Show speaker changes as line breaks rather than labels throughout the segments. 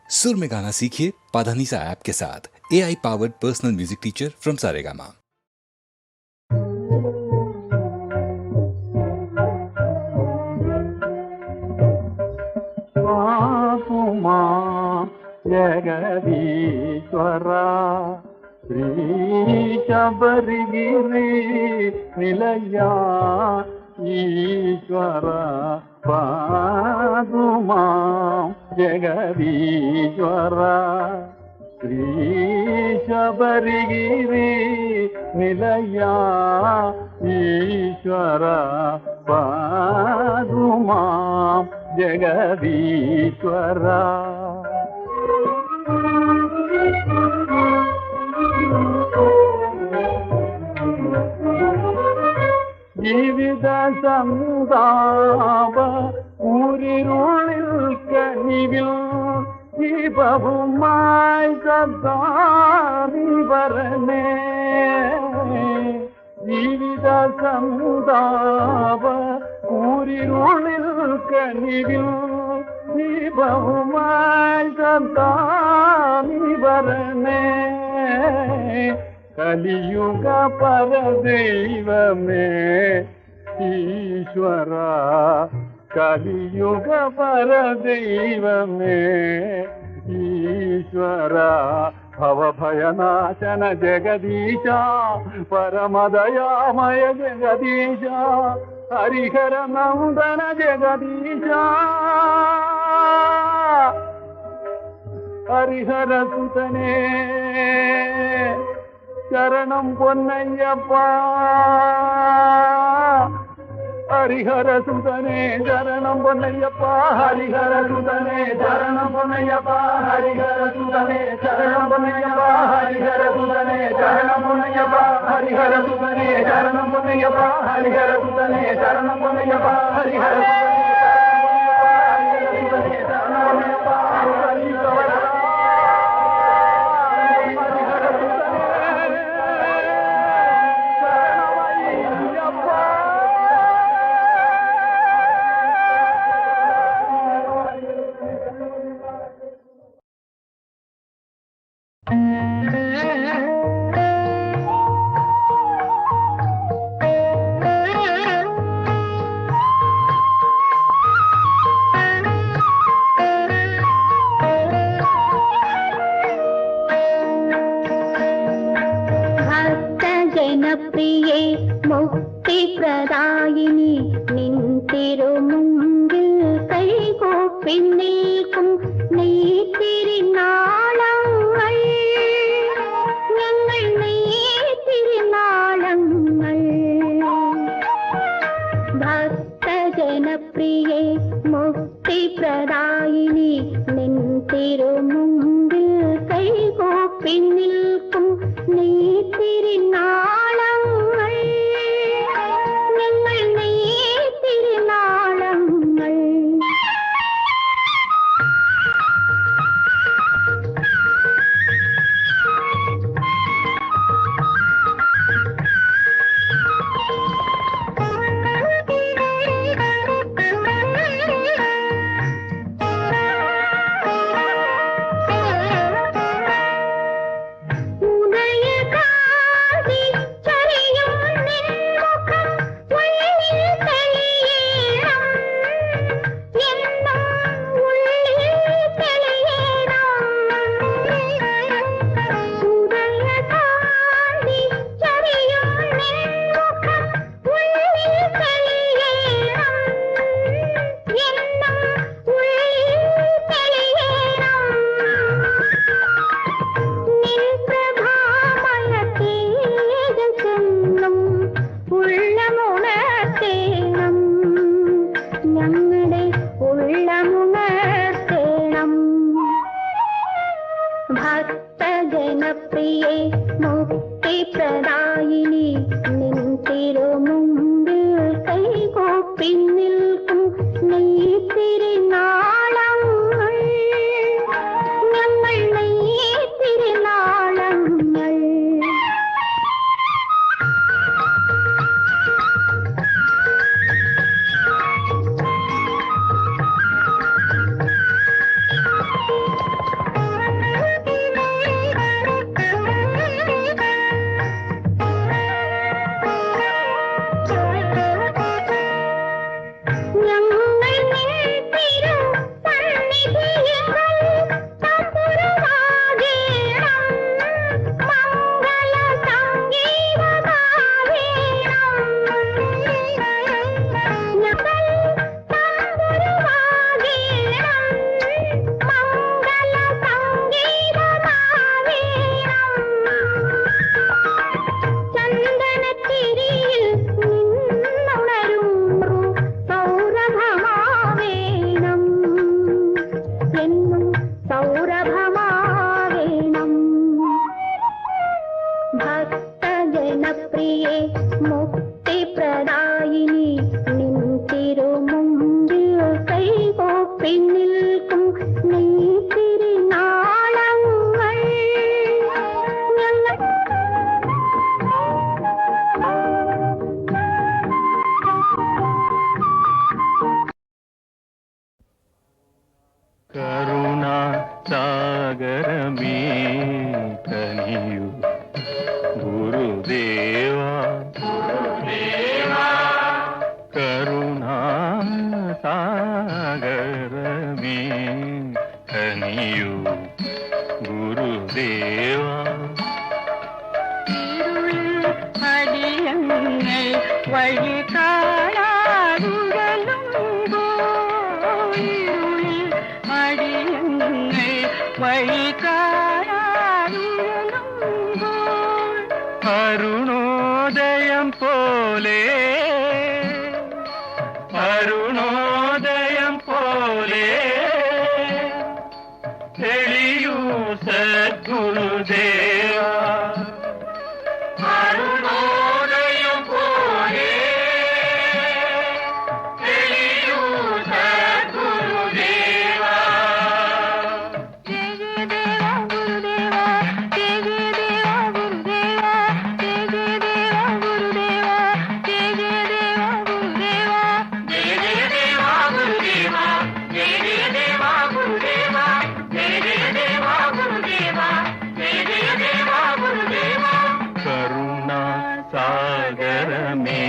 सुर में गाना सीखिए पाधानीसा ऐप के साथ। AI powered personal music teacher from Saregama.
ಜಗದೀಶ್ವರ ಶ್ರೀ ಶಬರಿಗಿರಿ ನಿಲಯ ಈಶ್ವರ ಪಾದುಮಾ ಜಗದೀಶ್ವರ ಶ್ರೀ ಶಬರಿಗಿರಿ ನಿಲಯ ಈಶ್ವರ ಪಾದುಮಾ ಜಗದೀಶ್ವರ. ജീവിത സന്താപ ഊരിരുളിൽ കനിവിൽ ദീപവുമായി സദാനി വരണേ. ജീവിത സന്താപ ഊരിരുളിൽ കനിവിൽ ദീപവുമായി സദാനി വരണേ. കലിയുഗ പരദൈവമേ ഈശ്വര, കലിയുഗ പരദൈവമേ ഈശ്വര. ഭവഭയനാശന ജഗദീശ, പരമദയാമയ ജഗദീശ, ഹരിഹര നന്ദന ജഗദീശ, ഹരിഹര സുതനേ ശരണം പൊന്നയ്യപ്പ. ഹരിഹര സുതനേ ശരണം പൊന്നയ്യപ്പ, ഹരിഹര സുതനേ ശരണം പൊന്നയ്യപ്പ, ഹരിഹര സുതനേ ശരണം പൊന്നയ്യപ്പ, ഹരിഹര സുതനേ ശരണം പൊന്നയ്യപ്പ, ഹരിഹര സുതനേ ശരണം പൊന്നയ്യപ്പ, ഹരിഹര സുതനേ ശരണം പൊന്നയ്യപ്പ, ഹരിഹര
പ്രിയേ മുക്തിപ്രദായിനി നിൻ തിരുമുമ്പിൽ കൈകൂപ്പി നിൽക്കും നീ തിരുനാളങ്ങൾ, ഞങ്ങൾ നീ തിരുനാളങ്ങൾ. ഭക്തജനപ്രിയേ മുക്തിപ്രദായിനി നിൻ തിരുമുമ്പിൽ കൈകൂപ്പി നിൽക്കും നീ തിരുനാളങ്ങൾ, ഞങ്ങൾ നീ തിരുനാളങ്ങൾ. ഭക്തജനപ്രിയേ മുക്തിപ്രദായിനി നിൻ തിരുമുമ്പിൽ കൈകൂപ്പി നിൽക്കും നീ തിരുനാളങ്ങൾ, ഞങ്ങൾ നീ തിരുനാളങ്ങൾ. സൗരഭമാവേണം. ഭക്തജനപ്രിയേ മുക്തിപ്രദായിനി നിൻ തിരുമുമ്പിൽ കൈകൂപ്പി നിൽക്കും നെയ്ത്തിരിനാളങ്ങൾ ഞങ്ങൾ.
കരുണാ സാഗരമേ കനിയു ഗുരുദേവ. കരുണാ സാഗരമേ കനിയു ഗുരുദേവ.
അടിയങ്ങൾ വഴി കാണാതുഴലുമ്പോൾ, അടിയങ്ങൾ വഴി കാണാതുഴലുമ്പോൾ
അരുണോദയം പോലെ, അരുണോദയം പോലെ തെളിയൂ സദ്ഗുരുദേവ. അരുണോദയം പോലെ തെളിയൂ സദ്ഗുരുദേവ. കരുണാ സാഗരമേ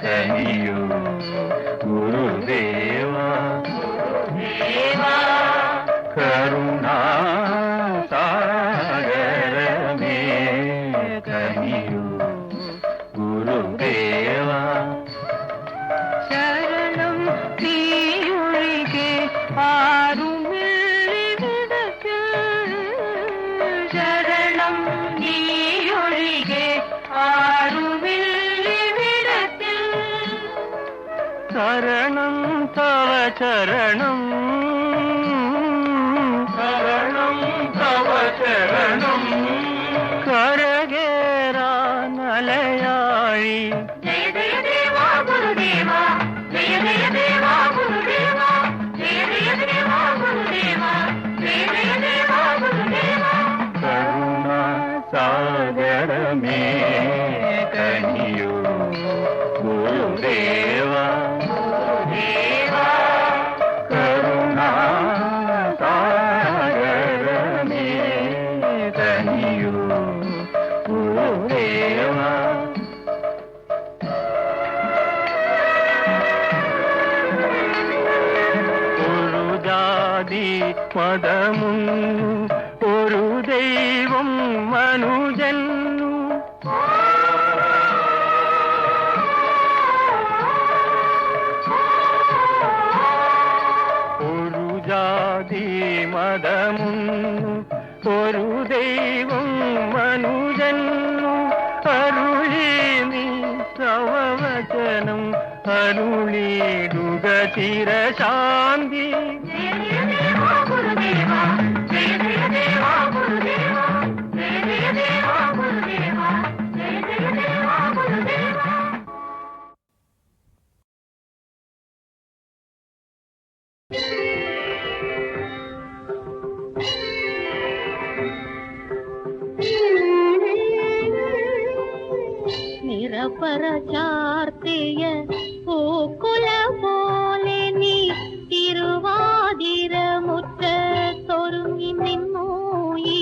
കനിയൂ ഗുരുദേവ. കരുണാ സാഗരമേ കനിയൂ ഗുരുദേവ.
ശരണം നീയൊഴികെ ആരുമില്ലിവിടത്തിൽ, ശരണം നീയൊഴികെ ആരുമില്ലിവിടത്തിൽ.
ശരണം തവ ചരണം, ശരണം തവ ചരണം കരകേറാനലയാഴി.
ജയ ജയ ദേവാ ഗുരുദേവാ, ജയ ജയ ദേവാ ഗുരുദേവാ, ജയ ജയ ദേവാ ഗുരുദേവാ, ജയ ജയ ദേവാ ഗുരുദേവാ.
കരുണാ സാഗരമേ കനിയൂ ഗുരുദേവ. കരുണാ സാഗരമേ കനിയൂ ഗുരുദേവ. ഒരു ജാതി മതമുന്നു ഒരു ദൈവം മനുജന്നു. ഒരു ജാതി മതമുന്നു ഒരു ദൈവം മനുജന്നു. അരുളി നീ സവവചനം അരുളിടുക ചിരശാന്തി.
ജയ ജയ ദേവാ ഗുരുദേവാ, ജയ ജയ ദേവാ ഗുരുദേവാ, ജയ ജയ ദേവാ ഗുരുദേവാ, ജയ ജയ ദേവാ ഗുരുദേവാ. നിറപ്പറ ചാർത്തിയ പൂക്കുല പോലെ നീ തിരുവാതിര മുറ്റത്തൊരുങ്ങി നിന്നു. ഈ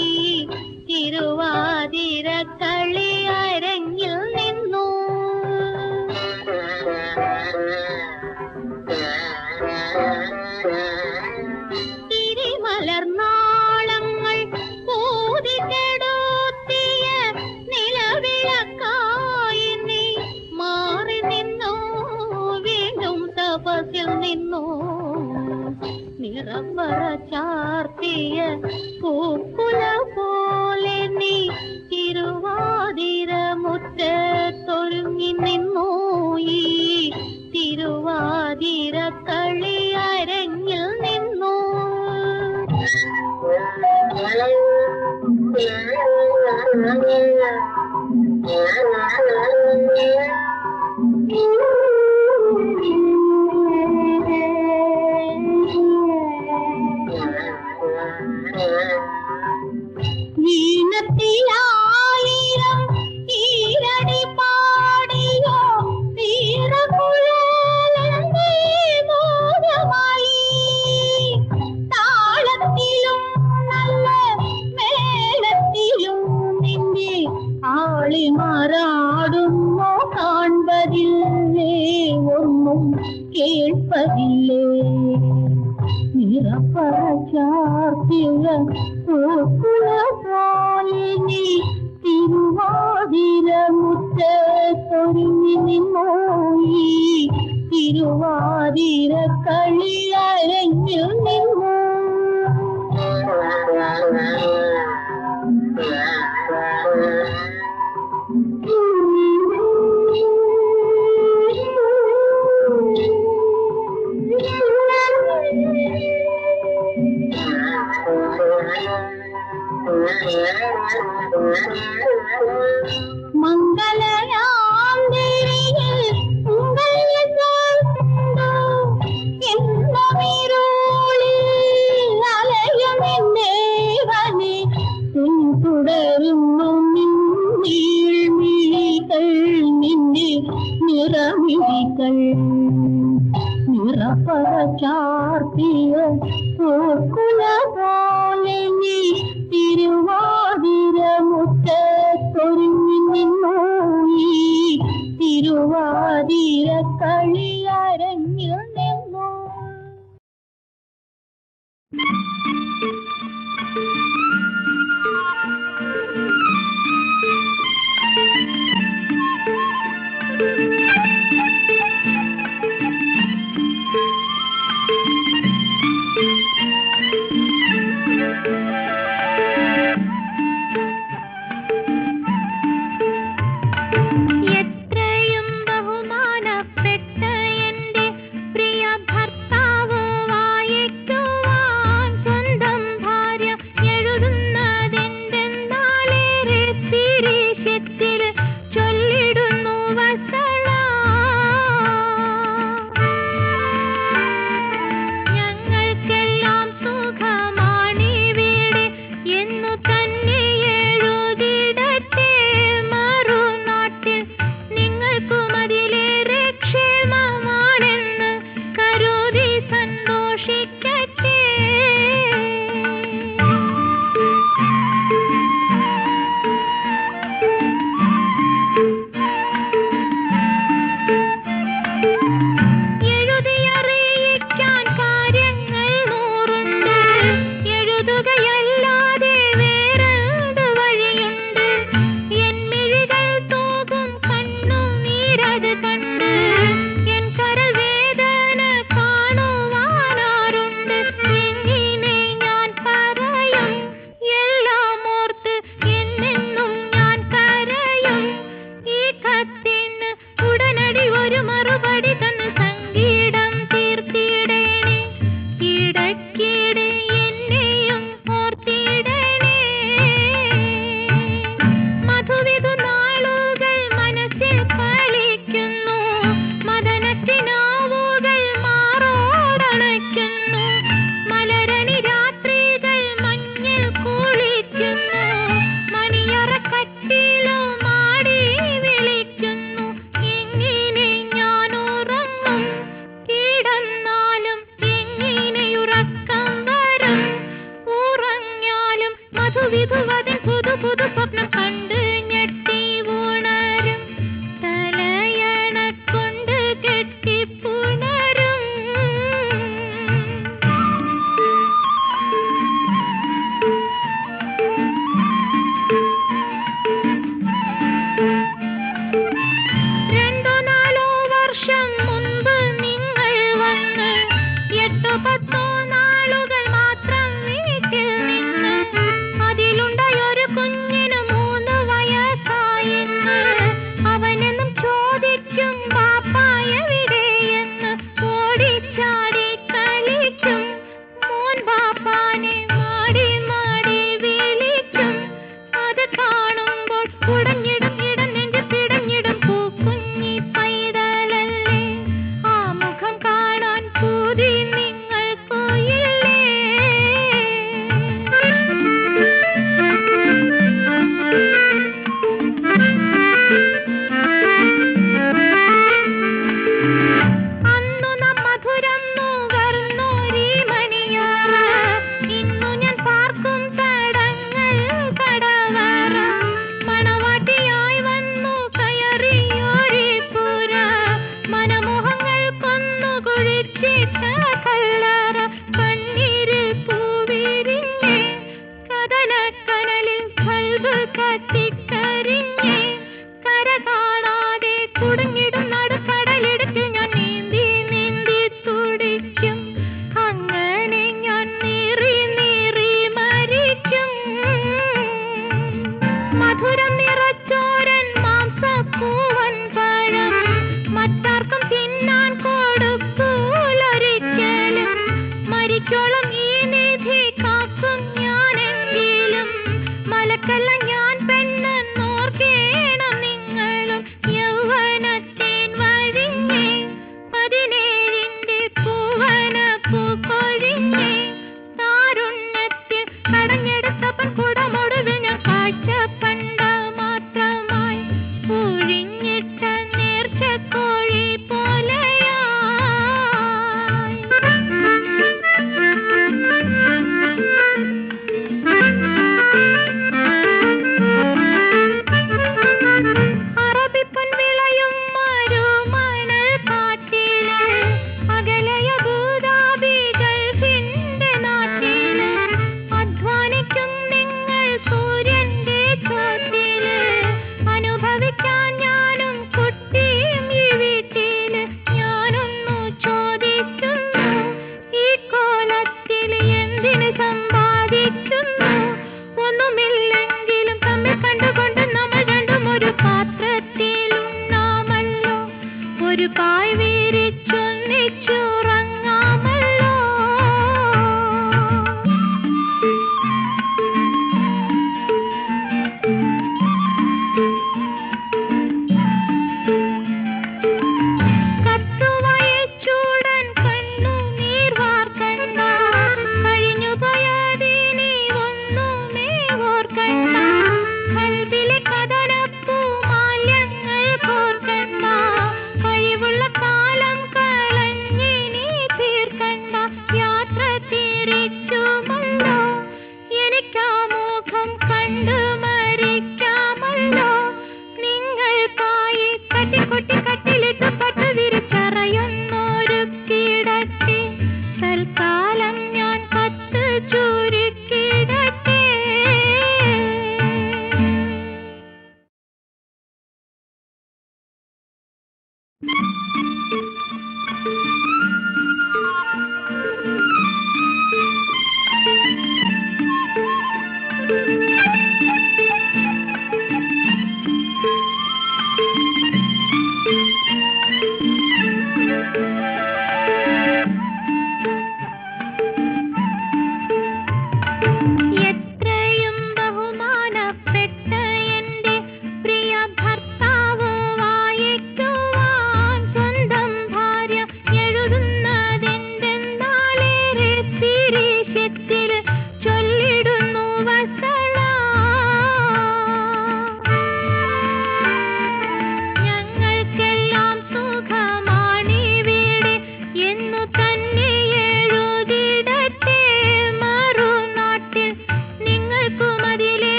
തിരുവാതിര കളിയരങ്ങിൽ നിന്നു. തിരിമലർനാളങ്ങൾ പൂതികെടുത്തിയ നിലവിളക്കായി നീ മാറി നിന്നു. വീണ്ടും തപസ്സിൽ നിന്നു. നിറപ്പറ ചാർത്തിയ പൂക്കുല പോലെ നീ തിരുവാതിര മുറ്റത്തൊരുങ്ങി നിന്നു. ഈ തിരുവാതിര കളിയരങ്ങിൽ നിന്നു. വീണത്തിലായിരം ഈരടി പാടിയോ വീരകുഴലേ മോഹമായി താളത്തിലും നല്ല മേളത്തിലും നിന്നെ ആളിമാറാടുന്നോ കാൺപതില്ലേ ഒന്നും കേൾപ്പതില്ലേ നിറപ്പറച്ചാർത്തിയ പോലെ നീ തിരുവാതിര മുറ്റത്തൊരുങ്ങി നിന്നോയി തിരുവാതിര കളിയരങ്ങിൽ നിന്നോ മംഗളയാന്തരിയിൽ അലയുമെന്നേവനെ തുടരുന്നു നീൾമിഴികൾ നിന്റെ നിറമിഴികൾ നിറപ്പറ ചാർത്തിയ കുല പോലെ നീ തിരുവാതിര മുറ്റത്തൊരുങ്ങി നിന്നോയി തിരുവാതിര കളിയരങ്ങിൽ നിന്നോ. എത്രയും ബഹുമാനപ്പെട്ട എന്റെ പ്രിയ ഭർത്താവ് വായിക്കുവാൻ സ്വന്തം ഭാര്യ എഴുതുന്നതെന്തെന്നാലേറെ തിരിശത്തിൽ ചൊല്ലിടുന്നു വസള. ഞങ്ങൾക്കെല്ലാം സുഖമാണിവിടെ എന്നു തന്നെ എഴുതിടട്ടെ മറുനാട്ടിൽ നിങ്ങൾക്കും അതിലേറെ ക്ഷേമമാണെന്ന് കരുതി സന്തോഷിക്കട്ടെ. എഴുതിയറിയിക്കാൻ കാര്യങ്ങൾ നൂറുണ്ട് എഴുതുകയല്ലാതെ വേറെന്ത് വഴിയുണ്ട്. എൻ മിഴികൾ തൂകും കണ്ണുനീരത് കണ്ട് എൻ കരവേദന കാണുവാനാരുണ്ട്. എങ്ങനെ ഞാൻ പറയും എല്ലാം ഓർത്ത് എന്നെന്നും ഞാൻ കരയും. ഈ കത്തിന് ഉടനടി ഒരു മറുപടി തന്ന് സംഗീതം തീർത്തിടണേ. ഇടയ്ക്കിടെ എന്നെയും ഓർത്തിടണേ. മധുവിധു നാളുകൾ മനസ്സിൽ കളിക്കുന്നു മദനത്തിനാവുകൾ മാറോടണയ്ക്കുന്നു. മലരണി രാത്രികൾ മഞ്ഞിൽ കുളിക്കുന്നു മണിയറക്കട്ടിലോ മാടി വിളിക്കുന്നു. എങ്ങനെ ഞാൻ ഉറങ്ങും കിടന്നാലും എങ്ങനെയുറക്കം വരും. ഉറങ്ങിയാലും മധുവിധുവതിൻ പുതു പുതു സ്വപ്നം കണ്ട് ഞെട്ടി ഉണരും. തലയണക്കൊണ്ട് കെട്ടിപ്പുണരും. രണ്ടോ നാലോ വർഷം മുൻപ് നിങ്ങൾ വന്ന് 8-10 നാളുകൾ മാത്രം വീട്ടിൽ നിന്ന് അതിലുണ്ടായ ഒരു കുഞ്ഞിന് 3 കടഞ്ഞെടുത്തപ്പൻ കുടമൊടുവിൽ ഞാൻ കാഴ്ച പണ്ട മാത്രമായി പൂഴിഞ്ഞിട്ട നേർച്ചക്കോഴി പോലെയായി. അറബിപ്പൊൻ വിളയും മരുമണൽ കാട്ടില് അകലയ ഭൂതാബി ഗൾഫിന്റെ നാട്ടില് അധ്വാനിക്കുന്ന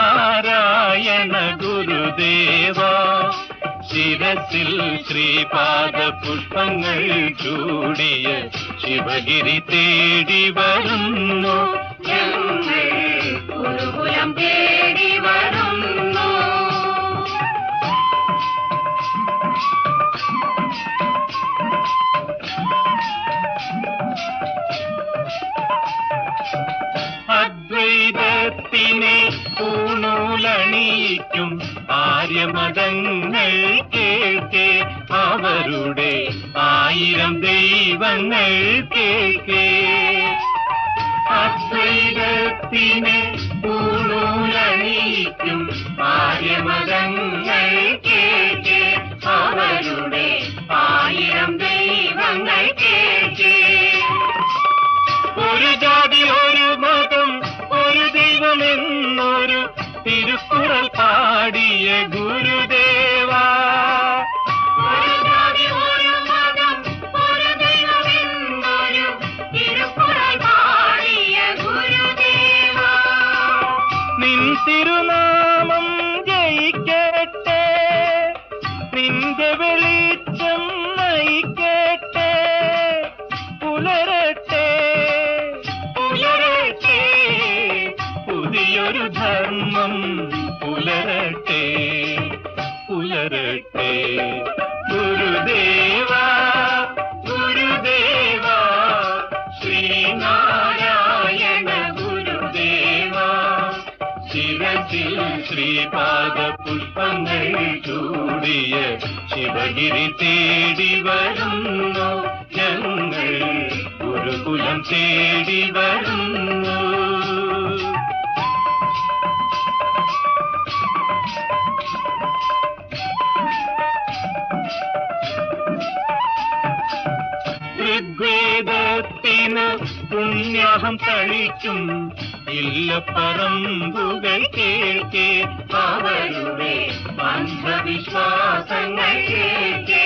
ശ്രീനാരായണ ഗുരുദേവ ശിരസിൽ ശ്രീപാദ പുഷ്പങ്ങൾ ചൂടിയ ശിവഗിരി തേടി വരുന്നു
ഗുരുകുലം തേടി വരുന്നു.
അദ്വൈതത്തിനെ പൂണൂലണിയിക്കും ആര്യമതങ്ങൾ കേൾക്കെ അവരുടെ 1000 ദൈവങ്ങൾ കേൾക്കെ. അദ്വൈതത്തിനെ പൂണൂലണിയിക്കും ആര്യമതങ്ങൾ കേൾക്കെ അവരുടെ 1000 ദൈവങ്ങൾ കേൾക്കെ. ഒരു ജാതി ഒരു മതം ഒരു ദൈവമെന്നൊരു തിരുക്കുറൾ പാടിയ ഗുരുദേവ.
ഒരു ജാതി ഒരു മതം ഒരു ദൈവമെന്നൊരു തിരുക്കുറൾ പാടിയ ഗുരുദേവ.
തിരുനാമം ജയിക്കട്ടെ, നിന്റെ വെളിച്ചം നയിക്കട്ടെ, പുലരട്ടെ പുലരട്ടെ, പുതിയൊരു ധർമ്മം പുലരട്ടെ പുലരട്ടെ. ഗുരുദേവ ഗുരുദേവ ശ്രീനാരായണ ഗുരുദേവ, ശിരസിൽ ശ്രീപാദ പുഷ്പങ്ങൾ ചൂടിയ ശിവഗിരി തേടി വരുന്നു ഞങ്ങൾ, ഗുരുകുലം തേടി വരുന്നു. ഋഗ്വേദത്തിന് പുണ്യാഹം തളിക്കും ഇല്ലപ്പറമ്പുകൾ കേൾക്കെ, അവരുടെ അന്ധവിശ്വാസങ്ങൾ കേൾക്കെ.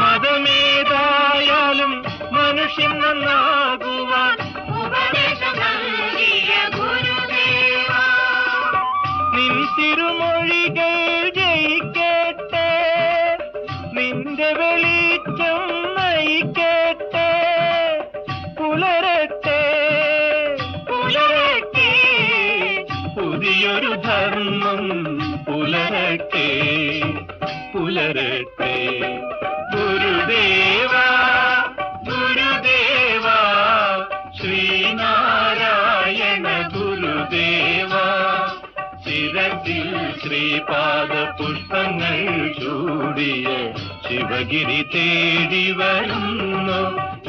മതമേതായാലും മനുഷ്യൻ നന്നാകുവാൻ ഉപദേശം നൽകിയ ഗുരുദേവ, നിൻ തിരുമൊഴികൾ ജയിക്കട്ടെ, നിന്റെ വെളിച്ചം നയിക്കട്ടെ, പുലരട്ടെ പുലരട്ടെ, പുതിയൊരു ധർമ്മം പുലരട്ടെ പുലരട്ടെ. ഗുരുദേവ ഗുരുദേവ ശ്രീനാരായണ ഗുരുദേവ, ശിരസിൽ ശ്രീപാദ പുഷ്പങ്ങൾ ചൂടിയ ശിവഗിരി തേടി വരുന്നു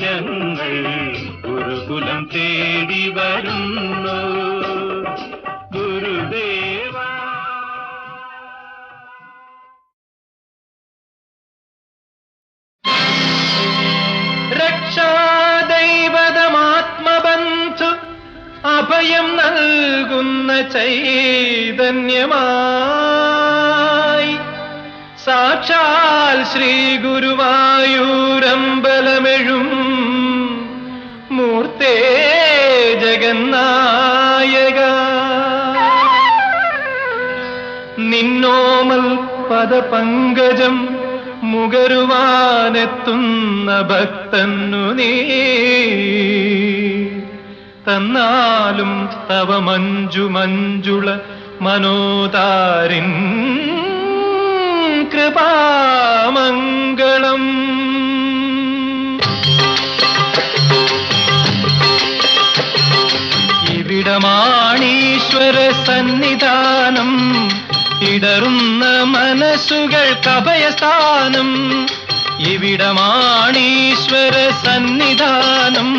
ഞങ്ങൾ, ഗുരുകുലം തേടി വരുന്നു ഗുരുദേവ. രക്ഷാദൈവതമാത്മബന്ധു അഭയം നൽകുന്ന ചൈതന്യമായി, സാക്ഷാൽ ശ്രീ ഗുരുവായൂരമ്പലമെഴും മൂർത്തേ ജഗന്നായക, നിന്നോമൽ പദപങ്കജം മുകരുവാനെത്തുന്ന ഭക്തന്നു നീ, തന്നാലും തവ മഞ്ജു മഞ്ജുള മനോതാരിൻ കൃപാമംഗളം. ഇവിടമാണീശ്വര സന്നിധാനം, ഇടറുന്ന മനസ്സുകൾക്കഭയസ്ഥാനം. ഇവിടമാണീശ്വര സന്നിധാനം,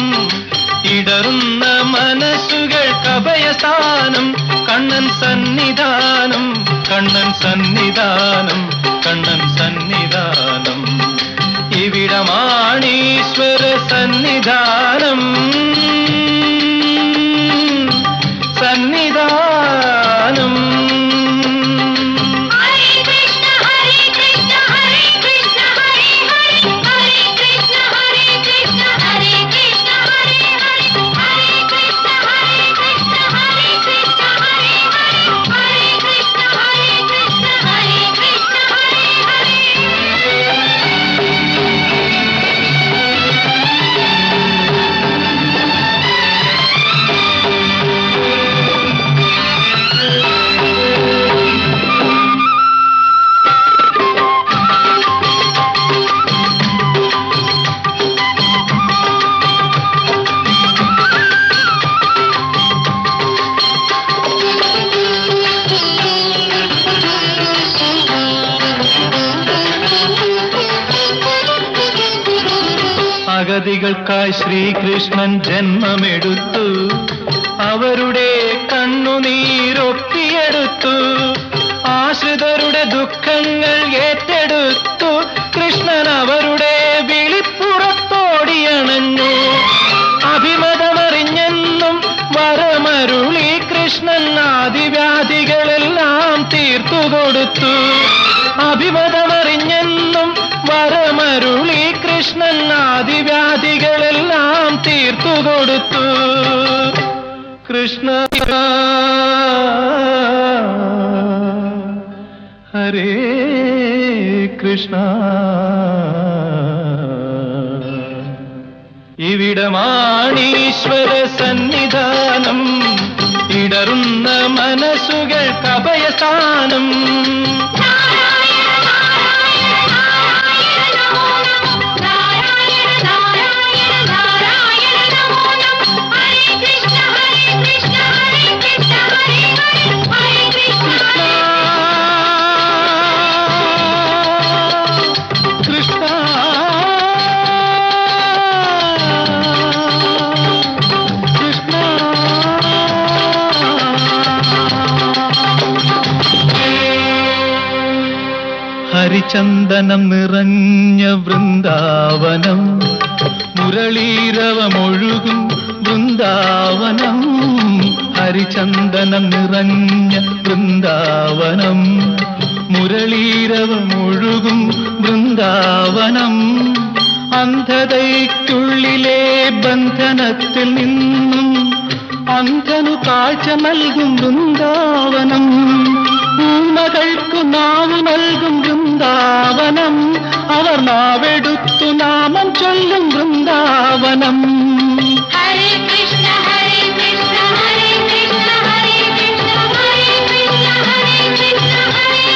ഇടറുന്ന മനസ്സുകൾക്കഭയസ്ഥാനം. കണ്ണൻ സന്നിധാനം കണ്ണൻ സന്നിധാനം കണ്ണൻ സന്നിധാനം, ഇവിടമാണീശ്വര സന്നിധാനം സന്നിധാനം. അഗതികൾക്കായി ശ്രീകൃഷ്ണൻ ജന്മമെടുത്തു, അവരുടെ കണ്ണുനീരൊപ്പിയെടുത്തു, ആശ്രിതരുടെ ദുഃഖങ്ങൾ ഏറ്റെടുത്തു. കൃഷ്ണൻ അവരുടെ വിളിപ്പുറത്തോടിയണഞ്ഞു, അഭിമതമറിഞ്ഞെന്നും വരമരുളി കൃഷ്ണൻ ആദിവ്യാധികളെല്ലാം തീർത്തുകൊടുത്തു. അഭിമതമറിഞ്ഞെന്നും വരമരുളി കൃഷ്ണൻ ആദിവ്യാധികളെല്ലാം തീർത്തുകൊടുത്തു. കൃഷ്ണ ഹരേ കൃഷ്ണ. ഇവിടമാണീശ്വര സന്നിധാനം, ഇടറുന്ന മനസ്സുകൾക്ക് അഭയസ്ഥാനം. ഹരിചന്ദനം നിറഞ്ഞ വൃന്ദാവനം, മുരളീരവമൊഴുകും വൃന്ദാവനം. ഹരിചന്ദനം നിറഞ്ഞ വൃന്ദാവനം, മുരളീരവമൊഴുകും വൃന്ദാവനം. അന്ധതയ്ക്കുള്ളിലെ ബന്ധനത്തിൽ നിന്നും അന്ധനു കാഴ്ച നൽകും വൃന്ദാവനം. ൂമകൾക്കു നാവ് നൽകും വൃന്ദാവനം, അവർ നാവെടുത്തു നാമം ചൊല്ലും വൃന്ദാവനം.
ഹരേ കൃഷ്ണ ഹരേ കൃഷ്ണ ഹരേ കൃഷ്ണ ഹരേ കൃഷ്ണ ഹരേ കൃഷ്ണ ഹരേ കൃഷ്ണ ഹരേ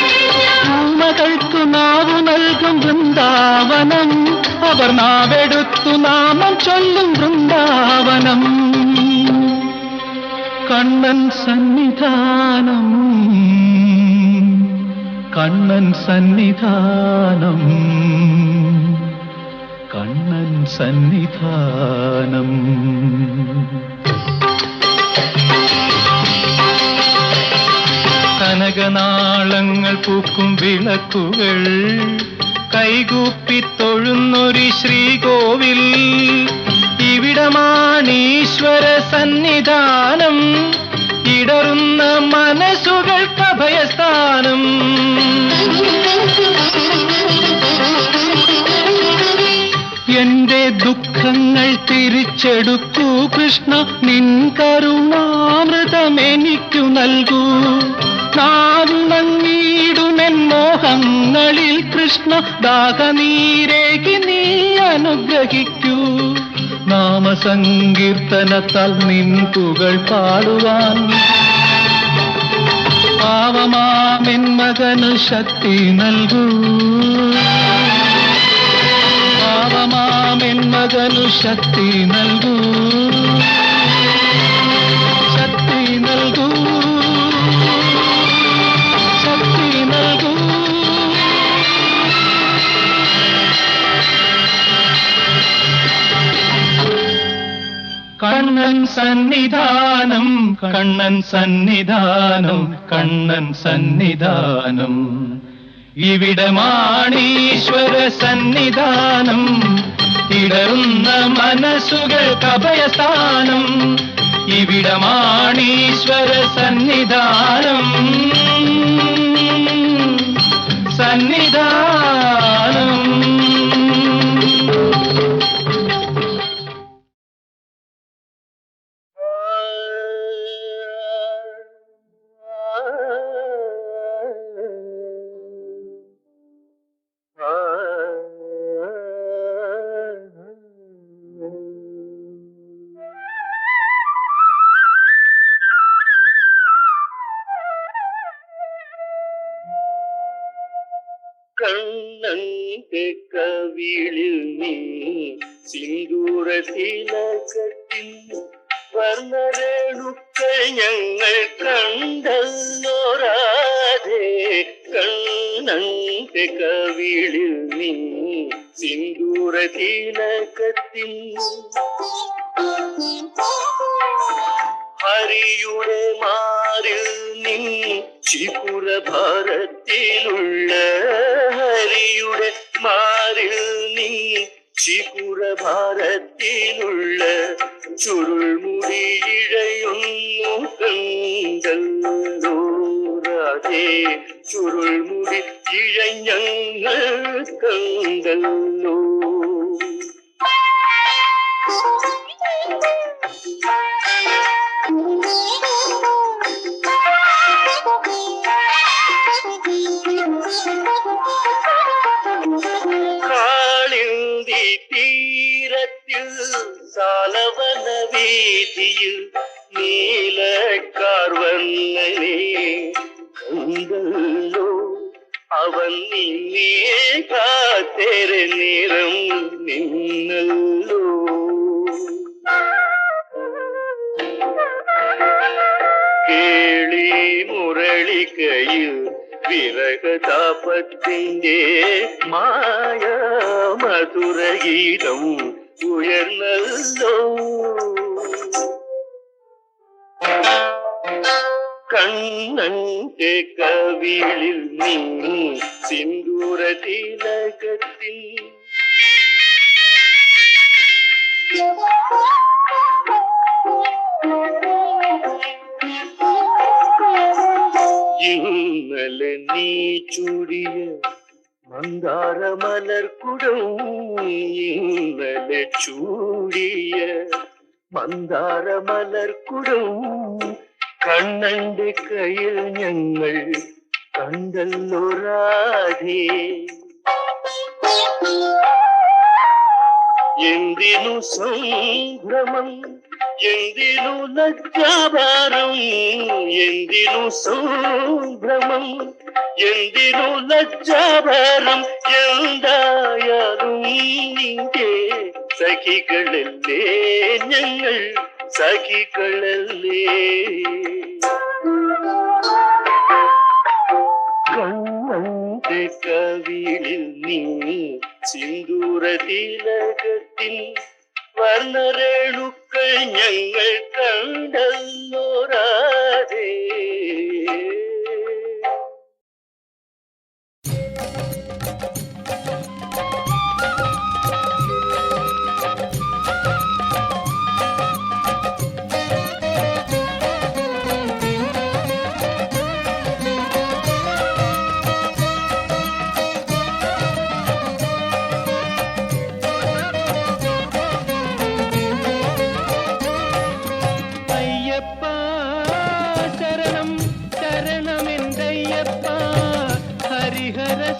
കൃഷ്ണ.
ൂമകൾക്കു നാവ് നൽകും വൃന്ദാവനം, അവർ നാവെടുത്തു നാമം ചൊല്ലും വൃന്ദാവനം. കണ്ണൻ സന്നിധാനം, കണ്ണൻ സന്നിധാനം, കണ്ണൻ സന്നിധാനം. കനകനാളങ്ങൾ പൂക്കും വിളക്കുകൾ, കൈകൂപ്പി തൊഴുന്നൊരു ശ്രീകോവിൽ. ഇവിടമാണീശ്വര സന്നിധാനം, ഇടറുന്ന മനസ്സുകൾക്ക് അഭയസ്ഥാനം. എന്റെ ദുഃഖങ്ങൾ തിരിച്ചെടുക്കൂ കൃഷ്ണ, നിൻ കരുണാമൃതമെനിക്കു നൽകൂ. നാവുണങ്ങിടുമെൻ മോഹങ്ങളിൽ കൃഷ്ണ, ദാഹനീരേകി നീ അനുഗ്രഹിക്കൂ. നാമസങ്കീർത്തനത്താൽ നിൻ പുകൾ പാടുവാൻ പാവമാമെൻ മകനു ശക്തി നൽകൂ. പാവമാമെൻ മകനു ശക്തി നൽകൂ, ശക്തി നൽകൂ, ശക്തി നൽകൂ. കണ്ണൻ സന്നിധാനം, കണ്ണൻ സന്നിധാനം, കണ്ണൻ സന്നിധാനം. ഇവിടമാണീശ്വര സന്നിധാനം, ഇടറുന്ന മനസ്സുകൾക്ക് അഭയസ്ഥാനം. ഇവിടമാണീശ്വര സന്നിധാനം, സന്നിധാനം.
കണ്ണന്റെ കവിളിൽ നീ സിന്ദൂര തിലകത്തിൽ വർണ്ണരേണുക്കൾ ഞങ്ങൾ കണ്ടല്ലോ രാധേ. കണ്ണന്റെ കവിളിൽ നീ സിന്ദൂര തിലകത്തിൽ ഹരിയുടെ മാറിൽ നിൻ ചിപുര ഭാരത്തിലുള്ള, ഹരിയുടെ മാറിൽ നീ ചിപുര ഭാരത്തിലുള്ള ചുരുൾമുടി ഇഴയുന്നു കണ്ടല്ലോ രാധേ. ചുരുൾമുടി ഇഴഞ്ഞങ്ങൾ കണ്ടല്ലോ. വീതിയിൽ നീലക്കാർ വന്നനെ കണ്ടല്ലോ അവൻ നിന്നെ കാത്തേറെ നിറം നിന്നല്ലോ കേളി മുരളികയിൽ വിരഹതാപത്തിന്റെ മായ മധുരഗീതം ഉയർന്നല്ലോ കണ്ണന്റെ കവിളിൽ നീ സിന്ദൂര തിലകത്തിൽ ഇന്നലെ നീ ചൂടിയ മന്ദാര മലർക്കുടം ഇന്നലെ ചൂടിയ മന്ദാര മലർക്കുടം കണ്ണന്റെ കയ്യിൽ ഞങ്ങൾ കണ്ടല്ലോ രാധേ എന്തിനു സംഭ്രമം എന്തിനു ലജ്ജാഭാരം എന്തിനു സംഭ്രമം എന്തിനു ലജ്ജാഭാരം എന്തായാലും നിന്റെ സഖികളല്ലേ ഞങ്ങൾ സഖികളല്ലേ കണ്ണന്റെ കവിളിൽ നീ സിന്ദൂര തിലകത്തിൽ വർണ്ണരേണുക്കൾ ഞങ്ങൾ കണ്ടല്ലോ രാധേ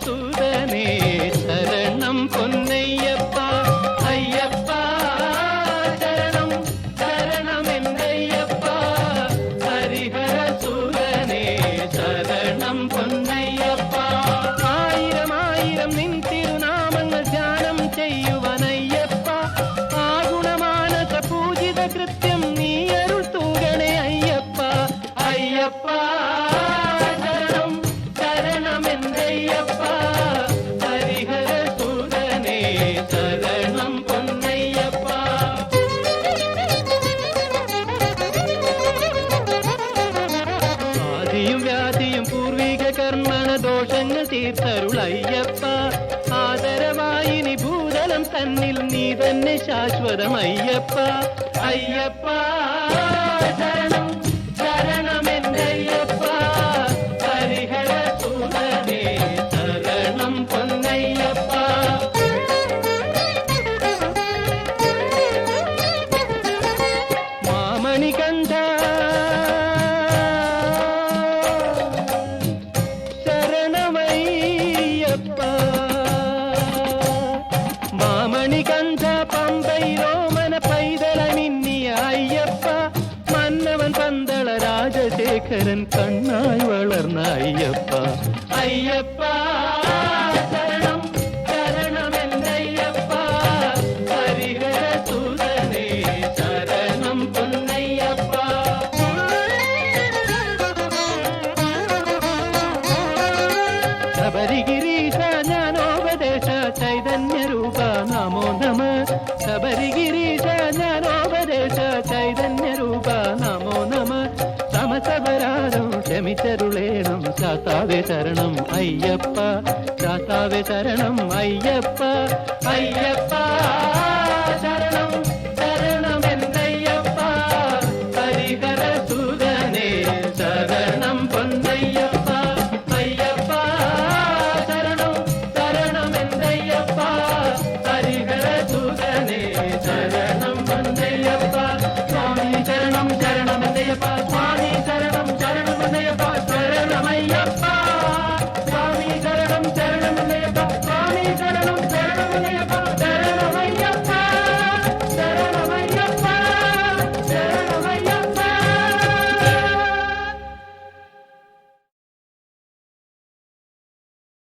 സുതനേ ശരണം പൊന്നയ്യപ്പ അയ്യപ്പ ശരണം ശരണമെന്തയ്യപ്പ ഹരിഹര സുതനേ ശരണം പൊന്നയ്യപ്പ ആയിരം ആയിരം നിൻ തിരുനാമങ്ങൾ ധ്യാനം ചെയ്യുവനയ്യപ്പ ആ ഗുണമാനസ പൂജിത കൃത്യം നീ അരുൾ തൂകണേ അയ്യപ്പ അയ്യപ്പ ദോഷങ്ങൾ തീർത്തരുളയ്യപ്പ ആദരവായിനി ഭൂതലം തന്നിൽ നീ തന്നെ ശാശ്വതമയ്യപ്പ അയ്യപ്പ ശരണം ശരണമെന്തയ്യപ്പ ഹരിഹര സുതനേ ശരണം പൊന്നയ്യപ്പ മാമണികണ്ഠ മണികണ്ഠ പമ്പയിലോമന പൈതളമിന്നിയ അയ്യപ്പ മന്നവൻ പന്തള രാജശേഖരൻ കണ്ണായി വളർന്ന അയ്യപ്പ അയ്യപ്പ ശരണം ശരണമെന്തയ്യപ്പ ഹരിഹര സുതനേ ശരണം പൊന്നയ്യപ്പ ശബരിഗിരീശ ജ്ഞാനോപദേശ ചൈതന്യ രൂപ നമോ നമ ശബരിഗിരീശ ജ്ഞാനോപദേശ ചൈതന്യ രൂപ നമോ നമ സമസപരാധം ക്ഷമിച്ചരുളേണം ശാസ്താവേ ശരണം അയ്യപ്പ ശാസ്താവേ ശരണം അയ്യപ്പ അയ്യപ്പ ശരണം ശരണമെന്തയ്യപ്പ ഹരിഹര സുതനേ ശരണം പൊന്നയ്യപ്പ അയ്യപ്പ ശരണം ശരണമെന്തയ്യപ്പ ഹരിഹര സുതനേ ശരണം